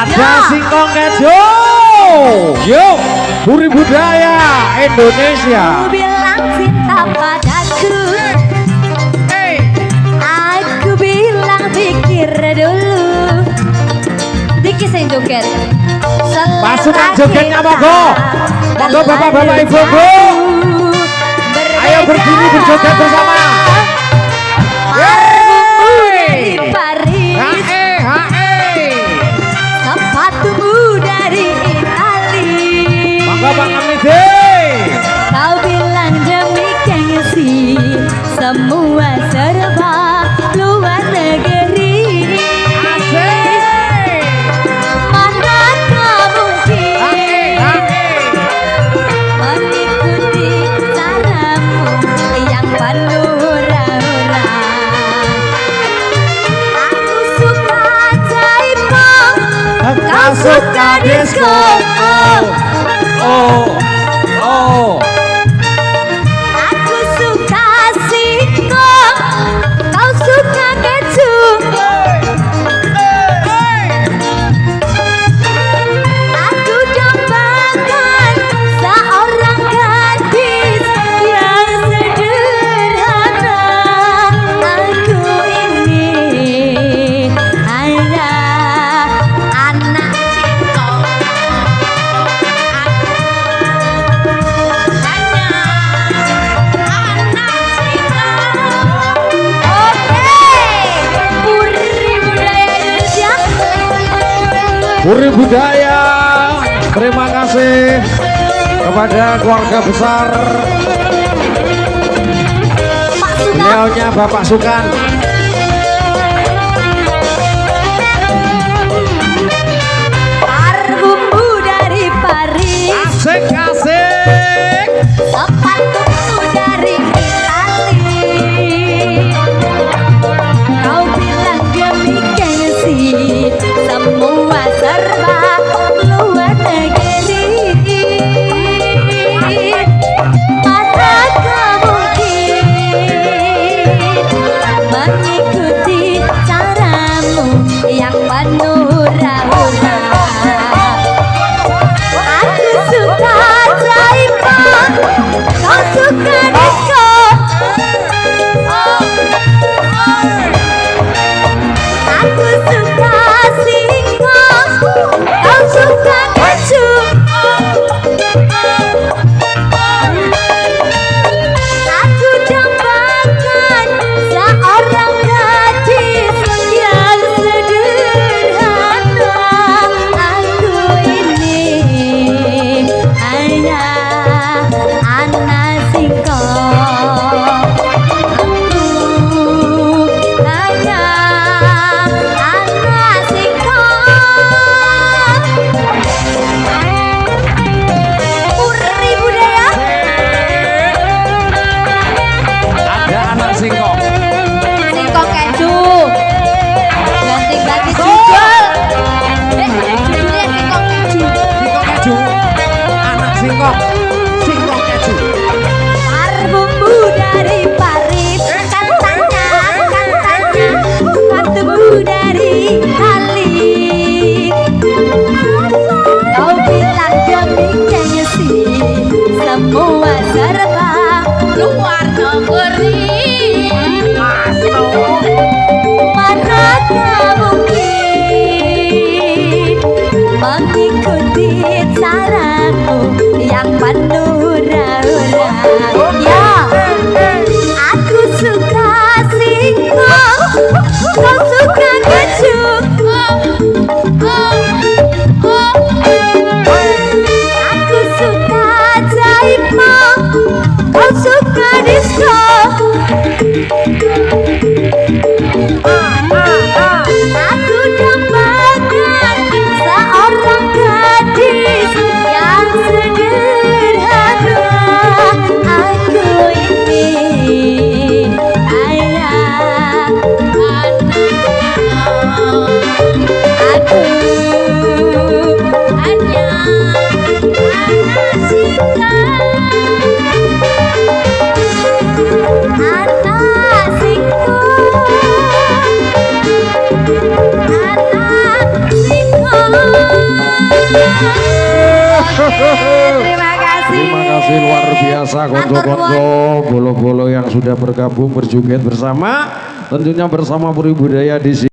Ada singkong keju. Yuk, Buri Budaya Indonesia. Aku bilang cinta padaku. Aku bilang pikir dulu. Diki sing joget. Pasukan jogetnya monggo. Monggo bapak-bapak ibu-ibu. Ayo berdiri berjoget bersama. Sepatumu dari Itali. Monggo Bang Amnidi. Kau bilang demi gengsi, semua serba luar negeri. Asik. Manakah mungkin mengikuti caramu yang penuh hura-hura. Aku suka jaipong, kau suka disco. Oh, oh. Aku suka singkong, kau suka keju. Aku dambakan seorang gadis yang sederhana. Aku ini hanya anak singkong. Buri Budaya, terima kasih kepada keluarga besar beliaunya Bapak Sukan. Parfummu dari Paris, Asik, asik. sepatumu dari Itali. Kau bilang demi gengsi, semua serba luar negeri. Manakah mungkin mengikuti caramu yang penuh hura-hura. Aku suka jaipong, kau suka disco. Aku suka singkong, kau suka keju. Aku dambakan seorang gadis yang sederhana. Aku ini hanya anak singkong. Aku hanya anak singkong. Buri Budaya. Ada anak singkong. Singkong keju. Ganti-ganti judul. Judulnya singkong keju. Singkong keju. Anak singkong. Singkong keju. Parfummu dari Paris, katanya. Sepatumu dari Itali. Kau bilang demi gengsi, semua serba luar negeri. Manakah mungkin mengikuti caramu yang penuh hura-hura. Ya, aku suka singkong, kau suka keju. Aku suka jaipong, kau suka disco. Aku dambakan seorang gadis yang sederhana. Aku ini hanya anak Terima kasih. Terima kasih luar biasa konco-konco bolo-bolo yang sudah bergabung berjoget bersama, tentunya bersama Puri Budaya di sini.